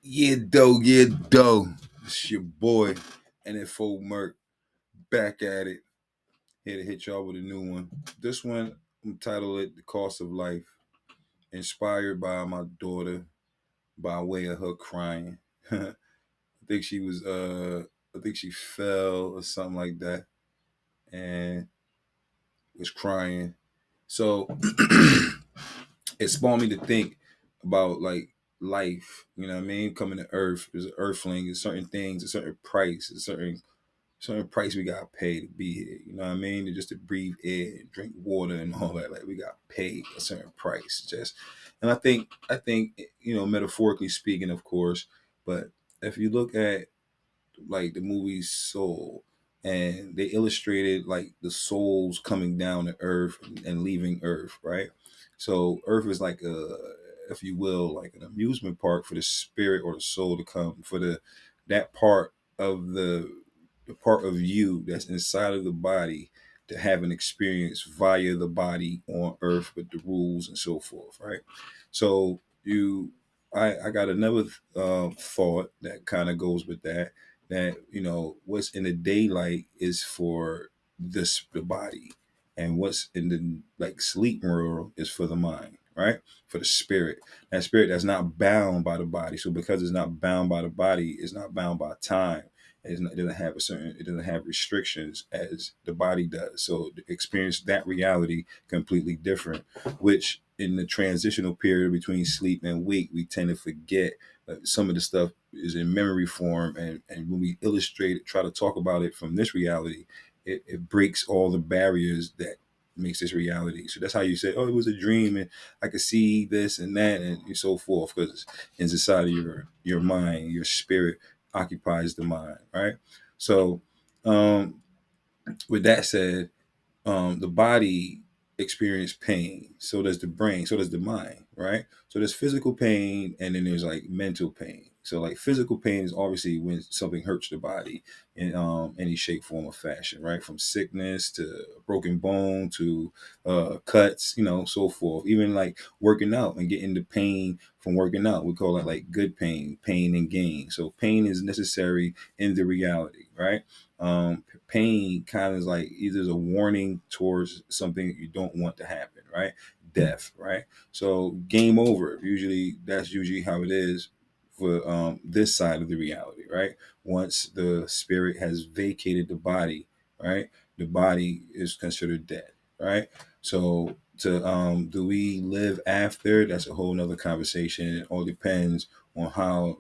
Yeah, dough. It's your boy, NFOMURK, back at it. Here to hit y'all with a new one. This one, I'm titled it The Cost of Life, inspired by my daughter by way of her crying. I think she was, I think she fell or something like that and was crying. So it spawned me to think about like life, you know what I mean? Coming to Earth, there's an earthling, there's certain things, a certain price, a certain price we gotta pay to be here. You know what I mean? Just to breathe air and drink water and all that. Like we got paid a certain price. And I think metaphorically speaking, of course, but if you look at like the movie Soul, and they illustrated like the souls coming down to Earth and leaving Earth, right? So Earth is like a, if you will, like an amusement park for the spirit or the soul to come for that part of the part of you that's inside of the body to have an experience via the body on Earth with the rules and so forth, right? So I got another thought that kind of goes with that, that what's in the daylight is for the body, and what's in the like sleep world is for the mind, right? For the spirit, that spirit that's not bound by the body. So because it's not bound by the body, it's not bound by time. It doesn't have it doesn't have restrictions as the body does. So to experience that reality completely different, which in the transitional period between sleep and wake, we tend to forget some of the stuff is in memory form, and when we illustrate it, try to talk about it from this reality, it breaks all the barriers that makes this reality. So that's how you say, oh, it was a dream and I could see this and that and so forth, because it's inside of your mind. Your spirit occupies the mind, right? So um with that said, the body experience pain, so does the brain, so does the mind, right? So there's physical pain, and then there's like mental pain. So like physical pain is obviously when something hurts the body in any shape, form, or fashion, right? From sickness to broken bone to cuts, so forth. Even like working out and getting the pain from working out, we call it like good pain, pain and gain. So pain is necessary in the reality, right? Pain kind of is like either a warning towards something you don't want to happen, right? Death, right? So game over. Usually, that's usually how it is for this side of the reality, right? Once the spirit has vacated the body, right? The body is considered dead, right? So to do we live after? That's a whole nother conversation. It all depends on how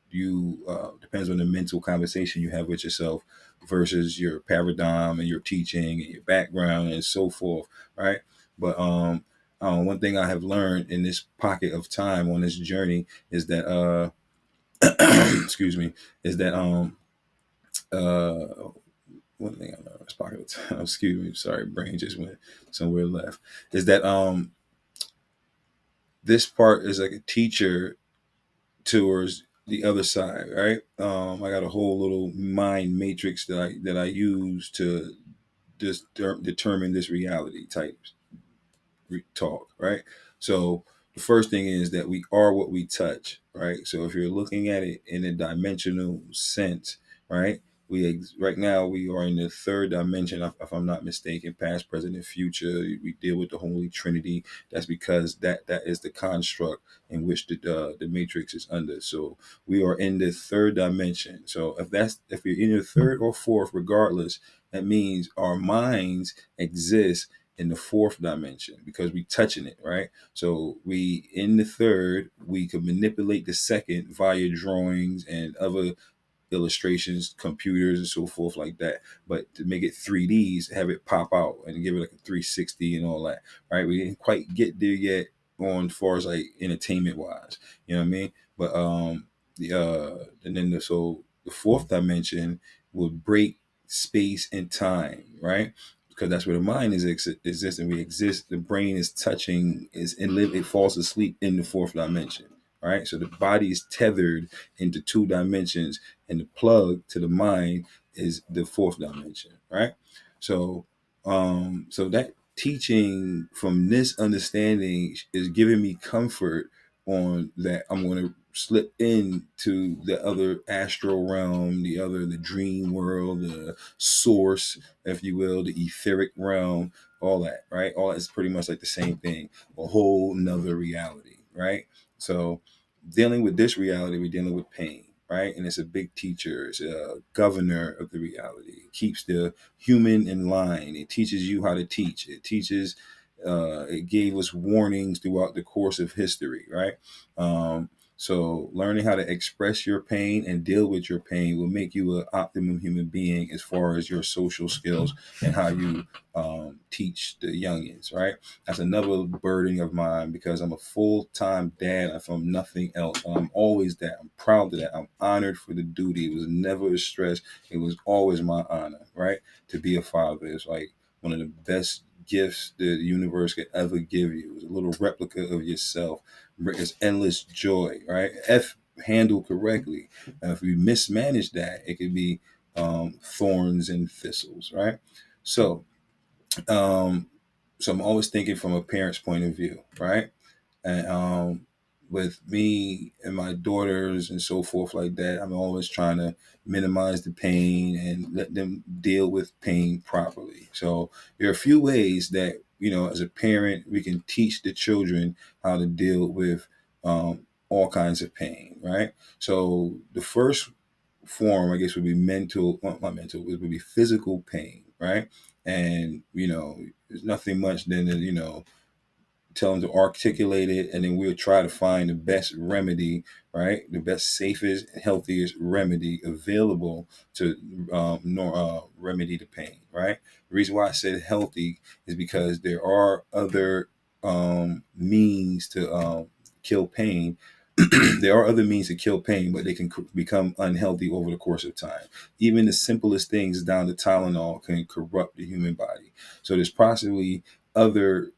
you depends on the mental conversation you have with yourself versus your paradigm and your teaching and your background and so forth, right? But one thing I have learned in this pocket of time on this journey is that excuse me, is that uh one thing I learned in this pocket of time, excuse me, sorry, brain just went somewhere left, is that this part is like a teacher towards the other side, right? I got a whole little mind matrix that I use to just determine this reality type talk, right? So the first thing is that we are what we touch, right? So if you're looking at it in a dimensional sense, right? Right now we are in the third dimension, if I'm not mistaken, past, present, and future. We deal with the Holy Trinity. That's because that is the construct in which the matrix is under. So we are in the third dimension. So if you're in the third or fourth, regardless, that means our minds exist in the fourth dimension because we touching it, right? So we in the third, we could manipulate the second via drawings and other illustrations, computers and so forth like that. But to make it 3Ds, have it pop out and give it like a 360 and all that, right? We didn't quite get there yet on far as like entertainment wise, you know what I mean? But and then so the fourth dimension would break space and time, right? Because that's where the mind exists, and we exist. The brain is touching, it falls asleep in the fourth dimension, right? So the body is tethered into two dimensions, and the plug to the mind is the fourth dimension, right? So so that teaching from this understanding is giving me comfort on that I'm going to slip into the other astral realm, the dream world, the source, if you will, the etheric realm, all that, right? All that's pretty much like the same thing, a whole nother reality, right? So dealing with this reality, we're dealing with pain, right? And it's a big teacher, it's a governor of the reality. It keeps the human in line. It teaches you how to teach. It gave us warnings throughout the course of history, right? So learning how to express your pain and deal with your pain will make you an optimum human being as far as your social skills and how you teach the youngins, right? That's another burden of mine because I'm a full-time dad. I'm from nothing else. I'm always that. I'm proud of that. I'm honored for the duty. It was never a stress. It was always my honor, right? To be a father. It's like one of the best gifts the universe could ever give you. It's a little replica of yourself. It's endless joy, right? If handled correctly. If we mismanage that, it could be thorns and thistles, right? So, um, so I'm always thinking from a parent's point of view, right? And with me and my daughters and so forth like that, I'm always trying to minimize the pain and let them deal with pain properly. So there are a few ways that, as a parent, we can teach the children how to deal with all kinds of pain, right? So the first form, I guess, would be mental, well, not mental, it would be physical pain, right? And, there's nothing much than, tell them to articulate it, and then we'll try to find the best remedy, right? The best, safest, healthiest remedy available to remedy the pain, right? The reason why I said healthy is because there are other means to kill pain. There are other means to kill pain, but they can become unhealthy over the course of time. Even the simplest things down to Tylenol can corrupt the human body. So there's possibly other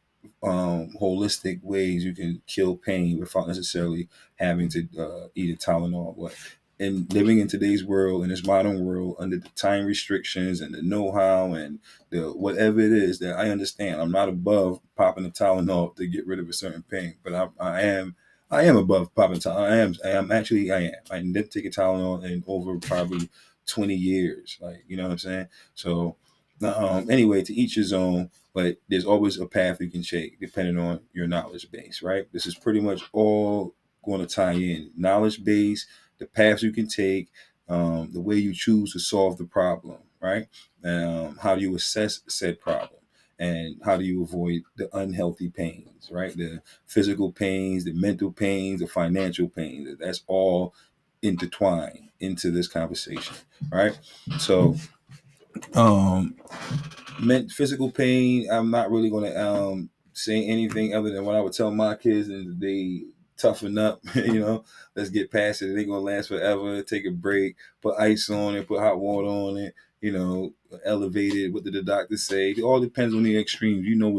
holistic ways you can kill pain without necessarily having to eat a Tylenol. But in living in today's world, in this modern world, under the time restrictions and the know-how and the whatever it is that I understand, I'm not above popping a Tylenol to get rid of a certain pain, but I am above popping Tylenol. I am. I didn't take a Tylenol in over probably 20 years. Like, you know what I'm saying? So, anyway, to each his own, but there's always a path you can take depending on your knowledge base, right? This is pretty much all going to tie in knowledge base, the paths you can take, the way you choose to solve the problem, right? How do you assess said problem? And how do you avoid the unhealthy pains, right? The physical pains, the mental pains, the financial pains. That's all intertwined into this conversation, right? So, um, meant physical pain, I'm not really going to say anything other than what I would tell my kids, and they toughen up. Let's get past it. It ain't going to last forever. Take a break, put ice on it, put hot water on it. Elevate it. What did the doctor say? It all depends on the extremes. You know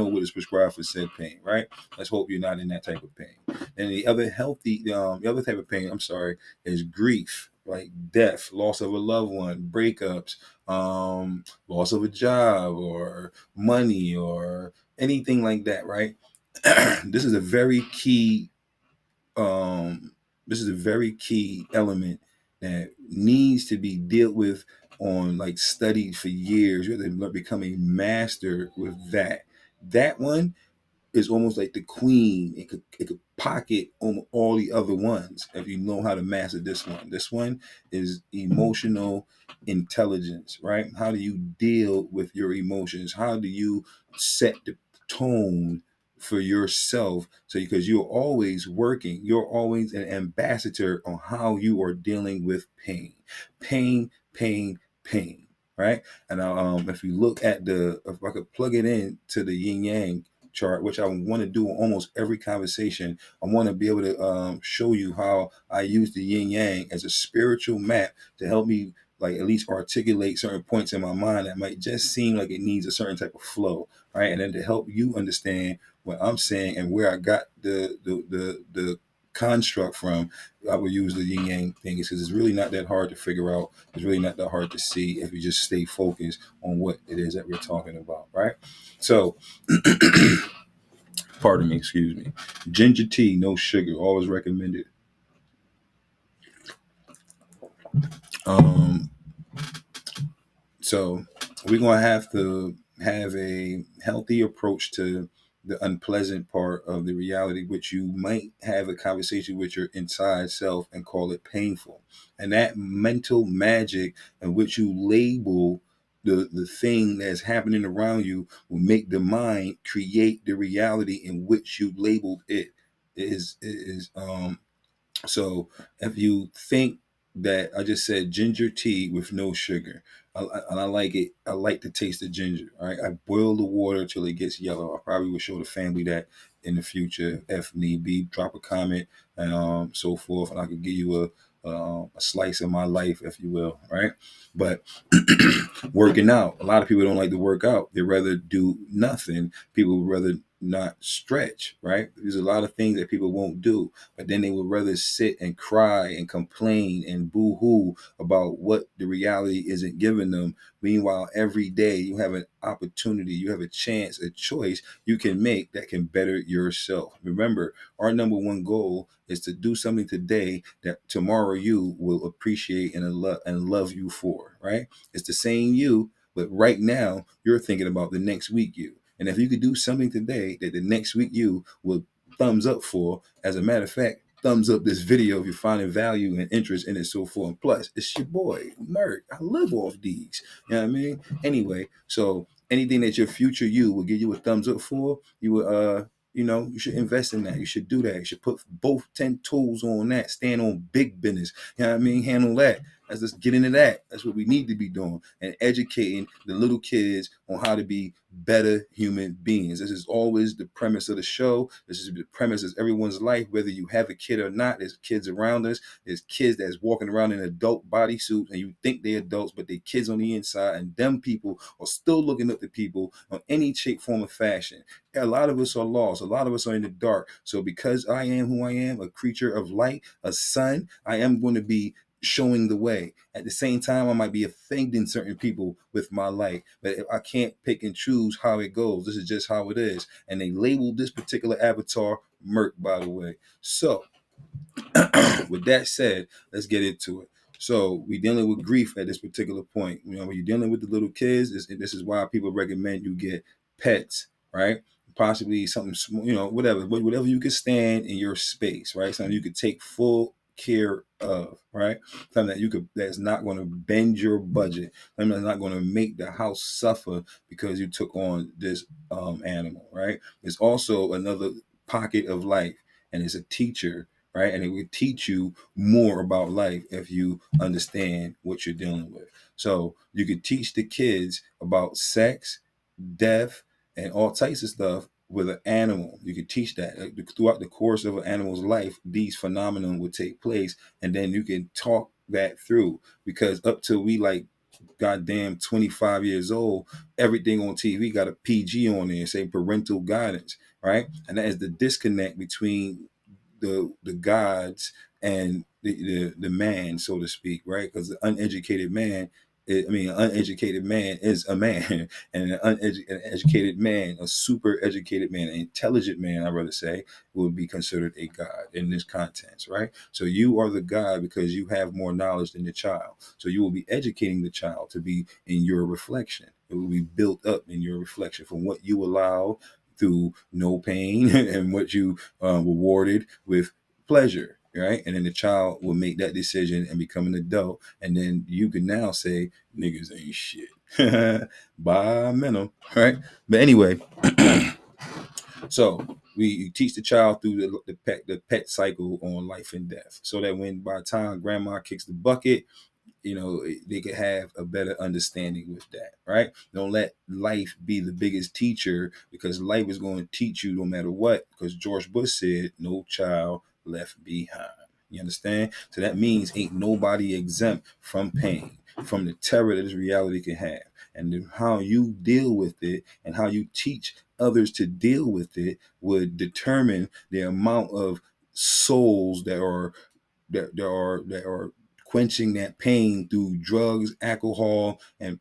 what is prescribed for said pain, right? Let's hope you're not in that type of pain. And the other type of pain, I'm sorry, is grief, like death, loss of a loved one, breakups, loss of a job or money or anything like that, right? This is a very key um this is a very key element that needs to be dealt with on, like, studied for years. You have to become a master with that one is almost like the queen. It could pocket on all the other ones if you know how to master this one. This one is emotional intelligence, right? How do you deal with your emotions? How do you set the tone for yourself? So because you're always working, you're always an ambassador on how you are dealing with pain, right? And if you look at if I could plug it in to the yin yang chart, which I want to do on almost every conversation. I want to be able to show you how I use the yin yang as a spiritual map to help me, like, at least articulate certain points in my mind that might just seem like it needs a certain type of flow, right? And then to help you understand what I'm saying and where I got the construct from, I would use the yin yang thing because it's really not that hard to figure out. It's really not that hard to see if you just stay focused on what it is that we're talking about, right? So Pardon me, excuse me. Ginger tea, no sugar, always recommended. Um, So we're gonna have to have a healthy approach to the unpleasant part of the reality, which you might have a conversation with your inside self and call it painful. And that mental magic in which you label the thing that's happening around you will make the mind create the reality in which you labeled it. So if you think that I just said ginger tea with no sugar, and I like it. I like the taste of ginger. All right, I boil the water till it gets yellow. I probably will show the family that in the future, if need be. Drop a comment and so forth, and I could give you a slice of my life, if you will. Right, but working out. A lot of people don't like to work out. They rather do nothing. People would rather not stretch. Right, there's a lot of things that people won't do, but then they would rather sit and cry and complain and boo-hoo about what the reality isn't giving them. Meanwhile, every day you have an opportunity, you have a chance, a choice you can make that can better yourself. Remember, our number one goal is to do something today that tomorrow you will appreciate and love you for, right? It's the same you, but right now you're thinking about the next week you. And if you could do something today that the next week you will thumbs up for, as a matter of fact, thumbs up this video if you're finding value and interest in it, so forth. And plus, it's your boy, Merk. I live off these. You know what I mean? Anyway, so anything that your future you will give you a thumbs up for, you will you should invest in that. You should do that. You should put both 10 tools on that. Stand on big business. You know what I mean? Handle that. Let's just get into that. That's what we need to be doing and educating the little kids on how to be better human beings. This is always the premise of the show. This is the premise of everyone's life, whether you have a kid or not. There's kids around us. There's kids that's walking around in adult bodysuits and you think they're adults, but they're kids on the inside. And them people are still looking up to people on any shape, form, or fashion. A lot of us are lost. A lot of us are in the dark. So because I am who I am, a creature of light, a son, I am going to be showing the way. At the same time, I might be offending certain people with my light, but I can't pick and choose how it goes. This is just how it is. And they labeled this particular avatar Merc, by the way. So with that said, let's get into it. So we dealing with grief at this particular point. You know, when you're dealing with the little kids, this is why people recommend you get pets, right? Possibly something small, whatever you can stand in your space, right? Something you could take full care of, right? Something that's not going to bend your budget. Something that's not going to make the house suffer because you took on this animal, right? It's also another pocket of life, and it's a teacher, right? And it will teach you more about life if you understand what you're dealing with. So you could teach the kids about sex, death, and all types of stuff with an animal. You could teach that throughout the course of an animal's life, these phenomena would take place, and then you can talk that through. Because up till we like goddamn 25 years old, everything on TV got a PG on there, say parental guidance, right? And that is the disconnect between the gods and the man, so to speak, right? Because the uneducated man, an uneducated man is a man, and an educated man, a super educated man, an intelligent man, I'd rather say, would be considered a god in this context, right? So you are the god because you have more knowledge than the child. So you will be educating the child to be in your reflection. It will be built up in your reflection from what you allow through no pain and what you rewarded with pleasure, right? And then the child will make that decision and become an adult, and then you can now say niggas ain't shit. By mental, right? But anyway, so we teach the child through the pet cycle on life and death, so that when by the time grandma kicks the bucket, they could have a better understanding with that, right? Don't let life be the biggest teacher, because life is going to teach you no matter what, because George Bush said no child left behind. You understand? So that means ain't nobody exempt from pain, from the terror that this reality can have. And then how you deal with it and how you teach others to deal with it would determine the amount of souls that are quenching that pain through drugs, alcohol, and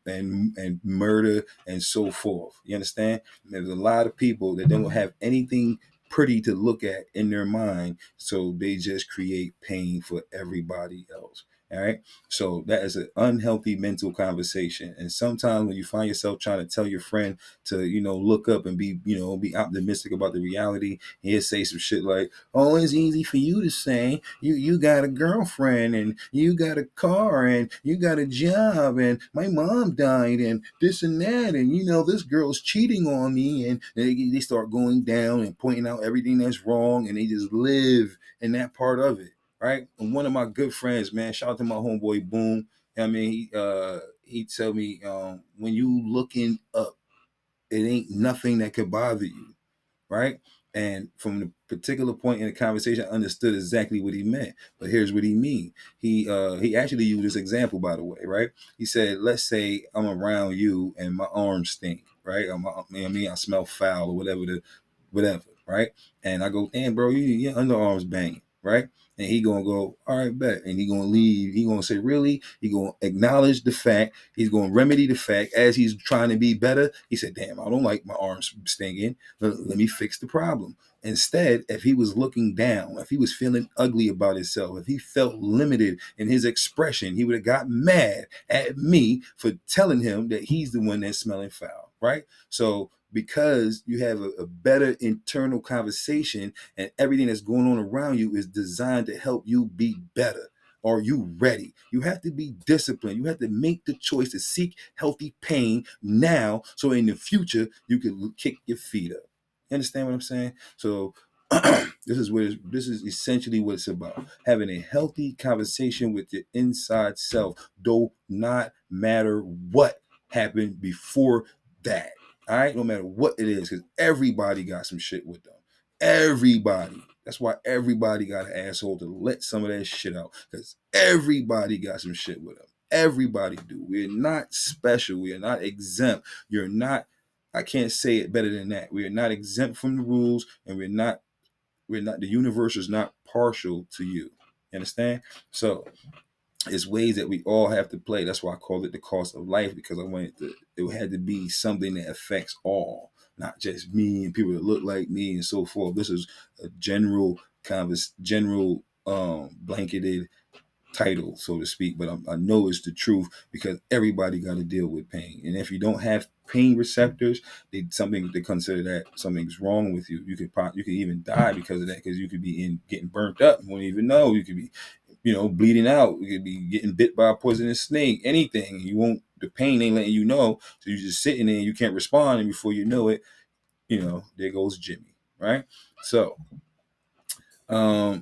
murder and so forth. You understand? There's a lot of people that don't have anything pretty to look at in their mind, so they just create pain for everybody else. All right. So that is an unhealthy mental conversation. And sometimes when you find yourself trying to tell your friend to, look up and be optimistic about the reality, he'll say some shit like, "Oh, it's easy for you to say. You got a girlfriend and you got a car and you got a job and my mom died and this and that and this girl's cheating on me," and they start going down and pointing out everything that's wrong, and they just live in that part of it. Right? And one of my good friends, man, shout out to my homeboy Boom. I mean, he tell me, when you looking up, it ain't nothing that could bother you, right? And from the particular point in the conversation, I understood exactly what he meant. But here's what he mean. He actually used this example, by the way, right? He said, let's say I'm around you and my arms stink, right? I smell foul or whatever, right? And I go, damn, bro, your underarms banging, right? And he gonna go, all right, bet. And he gonna leave. He gonna say, really? He gonna acknowledge the fact. He's gonna remedy the fact as he's trying to be better. He said, damn, I don't like my arms stinking. Let me fix the problem. Instead, if he was looking down, if he was feeling ugly about himself, if he felt limited in his expression, he would have got mad at me for telling him that he's the one that's smelling foul, right? So because you have a better internal conversation and everything that's going on around you is designed to help you be better. Are you ready? You have to be disciplined. You have to make the choice to seek healthy pain now so in the future you can kick your feet up. You understand what I'm saying? So this is essentially what it's about. Having a healthy conversation with your inside self, do not matter what happened before that. All right, no matter what it is, because everybody got some shit with them. Everybody. That's why everybody got an asshole to let some of that shit out. Because everybody got some shit with them. Everybody do. We're not special. We are not exempt. You're not. I can't say it better than that. We are not exempt from the rules, and we're not. The universe is not partial to you. You understand? So it's ways that we all have to play. That's why I call it the cost of life, because it had to be something that affects all, not just me and people that look like me and so forth. This is a general blanketed title, so to speak, but I know it's the truth because everybody got to deal with pain. And if you don't have pain receptors, they consider that something's wrong with you. You could even die because of that, because you could be getting burnt up. You won't even know. You could be bleeding out. You could be getting bit by a poisonous snake, anything. The pain ain't letting you know. So you're just sitting there and you can't respond. And before you know it, there goes Jimmy. Right. So, let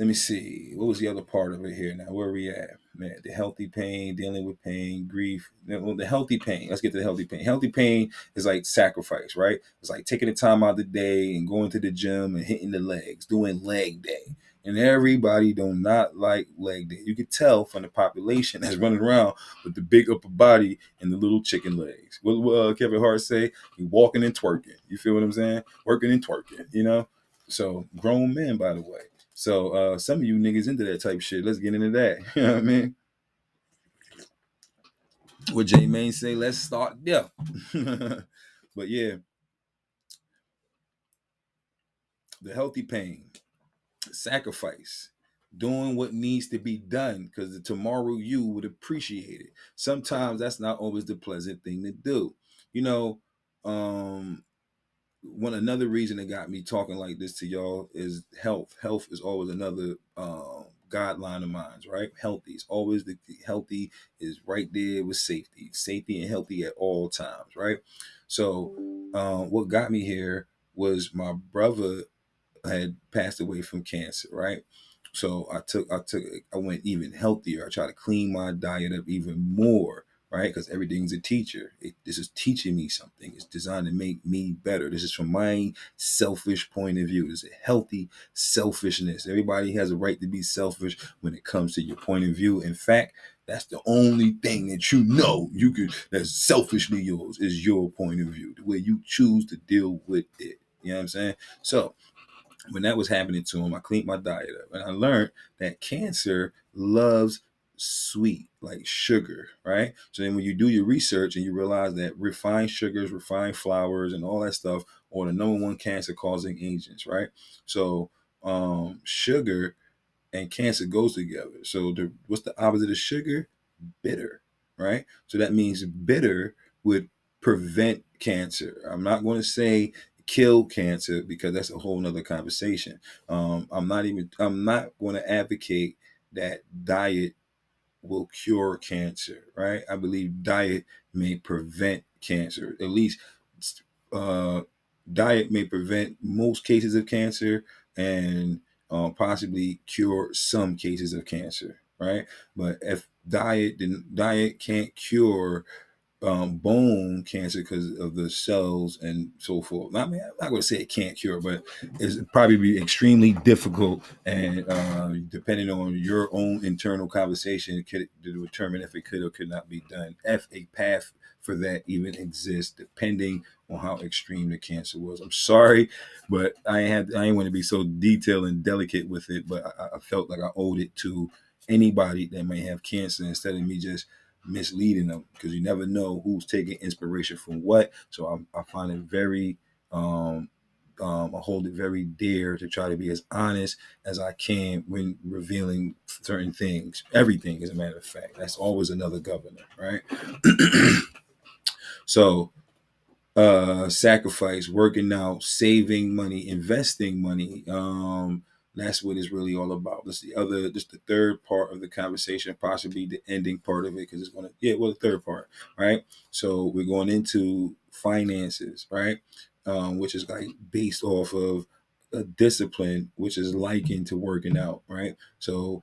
me see. What was the other part of it here? Now, where are we at? Man, the healthy pain, dealing with pain, grief. Well, the healthy pain. Let's get to the healthy pain. Healthy pain is like sacrifice, right? It's like taking the time out of the day and going to the gym and hitting the legs, doing leg day. And everybody do not like leg day. You can tell from the population that's running around with the big upper body and the little chicken legs. What Kevin Hart say? He walking and twerking. You feel what I'm saying? Working and twerking, So grown men, by the way. So some of you niggas into that type shit. Let's get into that. You know what I mean? What J Main say, let's start there. But yeah, the healthy pain, sacrifice, doing what needs to be done because the tomorrow you would appreciate it. Sometimes that's not always the pleasant thing to do. You know, um, another reason that got me talking like this to y'all is health. Health is always another guideline of mine, right? Healthy is always the healthy is right there with safety and healthy at all times, right? So what got me here was my brother had passed away from cancer, right? So I went even healthier. I tried to clean my diet up even more, right? Because everything's a teacher. This is teaching me something. It's designed to make me better. This is from my selfish point of view. It's a healthy selfishness. Everybody has a right to be selfish when it comes to your point of view. In fact, that's the only thing that that's selfishly yours is your point of view, the way you choose to deal with it. You know what I'm saying? So when that was happening to him, I cleaned my diet up and I learned that cancer loves sweet, like sugar, right? So then when you do your research and you realize that refined sugars, refined flours, and all that stuff are the number one cancer causing agents, right? So sugar and cancer goes together. So what's the opposite of sugar? Bitter, right? So that means bitter would prevent cancer. I'm not going to say kill cancer because that's a whole nother conversation. I'm not going to advocate that diet will cure cancer, right? I believe diet may prevent cancer. At least uh, diet may prevent most cases of cancer and possibly cure some cases of cancer, right? But if diet can't cure bone cancer because of the cells and so forth. I'm not going to say it can't cure, but it's probably be extremely difficult. And depending on your own internal conversation, to determine if it could or could not be done. If a path for that even exists, depending on how extreme the cancer was. I'm sorry, but I didn't want to be so detailed and delicate with it, but I felt like I owed it to anybody that may have cancer instead of me just misleading them, because you never know who's taking inspiration from what. So I find it very, I hold it very dear to try to be as honest as I can when revealing certain things. Everything, as a matter of fact, that's always another governor, right? So sacrifice, working out, saving money, investing money. That's what it's really all about. That's the third part of the conversation, possibly the ending part of it, because it's gonna, yeah, well, the third part, right? So we're going into finances, right? Which is like based off of a discipline, which is likened to working out, right? So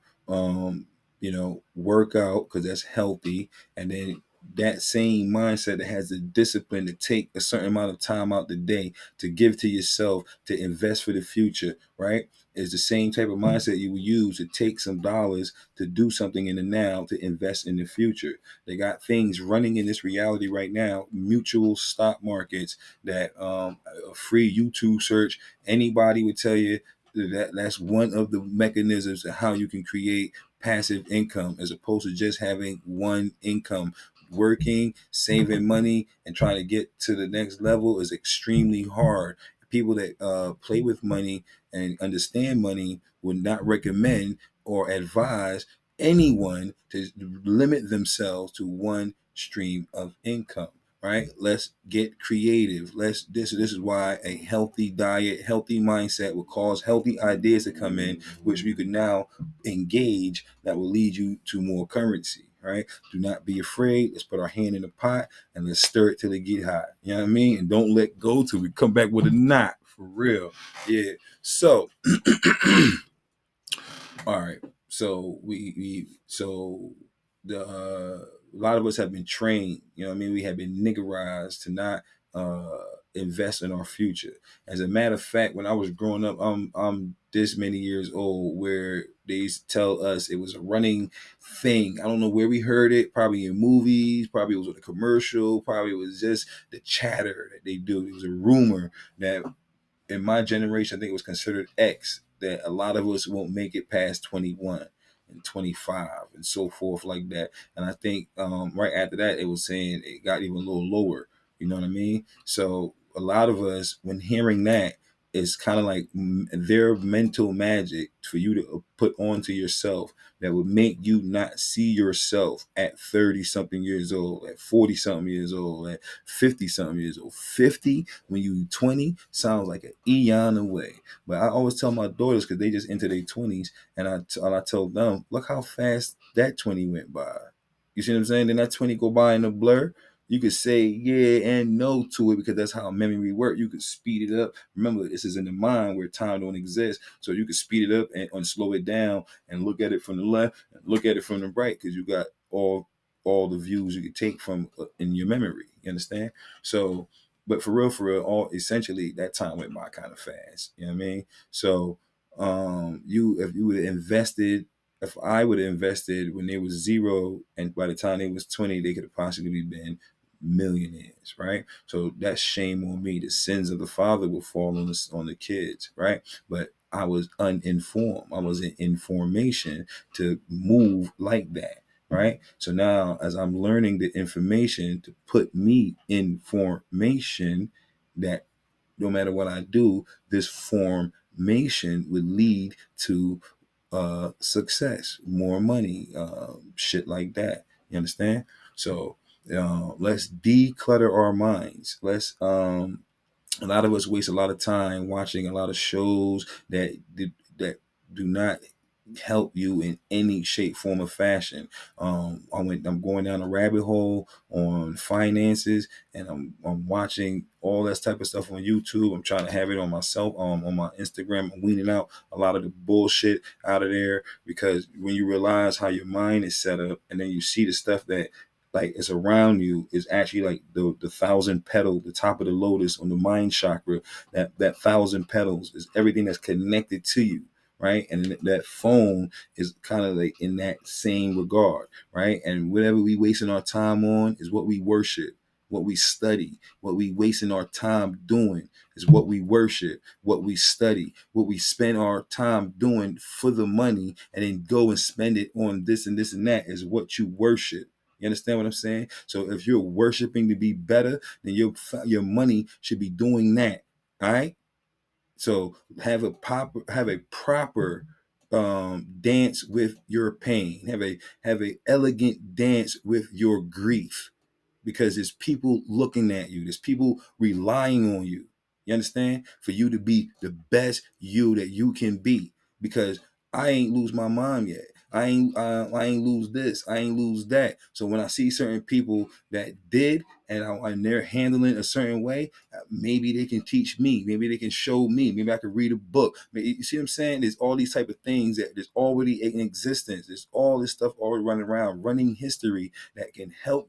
work out because that's healthy, and then that same mindset that has the discipline to take a certain amount of time out the day to give to yourself, to invest for the future, right? Is the same type of mindset you will use to take some dollars to do something in the now to invest in the future. They got things running in this reality right now, mutual stock markets, that a free YouTube search, anybody would tell you that that's one of the mechanisms of how you can create passive income, as opposed to just having one income. Working, saving money, and trying to get to the next level is extremely hard. People that play with money and understand money would not recommend or advise anyone to limit themselves to one stream of income. Right? Let's get creative. This is why a healthy diet, healthy mindset will cause healthy ideas to come in, which you can now engage, that will lead you to more currency, right? Do not be afraid. Let's put our hand in the pot and let's stir it till it get hot. You know what I mean? And don't let go till we come back with a knot, for real. Yeah. So all right. So the a lot of us have been trained, you know what I mean? We have been niggerized to not uh invest in our future. As a matter of fact, when I was growing up, I'm this many years old, where they used to tell us it was a running thing. I don't know where we heard it, probably in movies, probably it was with a commercial, probably it was just the chatter that they do. It was a rumor that in my generation, I think it was considered X, that a lot of us won't make it past 21 and 25 and so forth like that. And I think right after that, it was saying it got even a little lower. You know what I mean? So a lot of us, when hearing that, it's kind of like their mental magic for you to put onto yourself that would make you not see yourself at 30 something years old, at 40 something years old, at 50 something years old. 50 when you 20 sounds like an eon away. But I always tell my daughters, because they just entered their 20s, and I tell them, look how fast that 20 went by. You see what I'm saying? Then that 20 go by in a blur. You could say yeah and no to it, because that's how memory works. You could speed it up. Remember, this is in the mind where time don't exist. So you could speed it up and slow it down and look at it from the left and look at it from the right, because you got all the views you could take from in your memory. You understand? So, but for real, all essentially that time went by kind of fast. You know what I mean? So, if you would have invested, if I would have invested when they was zero, and by the time they was 20, they could have possibly been millionaires, right? So that's shame on me. The sins of the father will fall on the kids, right? But I was uninformed. I was in information to move like that. right? So now, as I'm learning the information to put me in formation, that no matter what I do, this formation would lead to success, more money, shit like that. You understand? So let's declutter our minds. Let's a lot of us waste a lot of time watching a lot of shows that do not help you in any shape, form, or fashion. I'm going down a rabbit hole on finances, and I'm watching all that type of stuff on YouTube. I'm trying to have it on myself, on my Instagram. I'm weaning out a lot of the bullshit out of there, because when you realize how your mind is set up, and then you see the stuff that like is around you, is actually like the thousand petal, the top of the lotus on the mind chakra. That thousand petals is everything that's connected to you, right? And that phone is kind of like in that same regard, right? And whatever we wasting our time on is what we worship. What we study, what we wasting our time doing is what we worship. What we study, what we spend our time doing for the money, and then go and spend it on this and this and that, is what you worship. You understand what I'm saying? So if you're worshiping to be better, then your money should be doing that. All right. So have a proper dance with your pain. Have a elegant dance with your grief, because there's people looking at you. There's people relying on you. You understand? For you to be the best you that you can be. Because I ain't lose my mom yet. I ain't lose this. I ain't lose that. So when I see certain people that did, and they're handling a certain way, maybe they can teach me. Maybe they can show me. Maybe I could read a book. You see what I'm saying? There's all these type of things that there's already in existence. There's all this stuff already running around, running history, that can help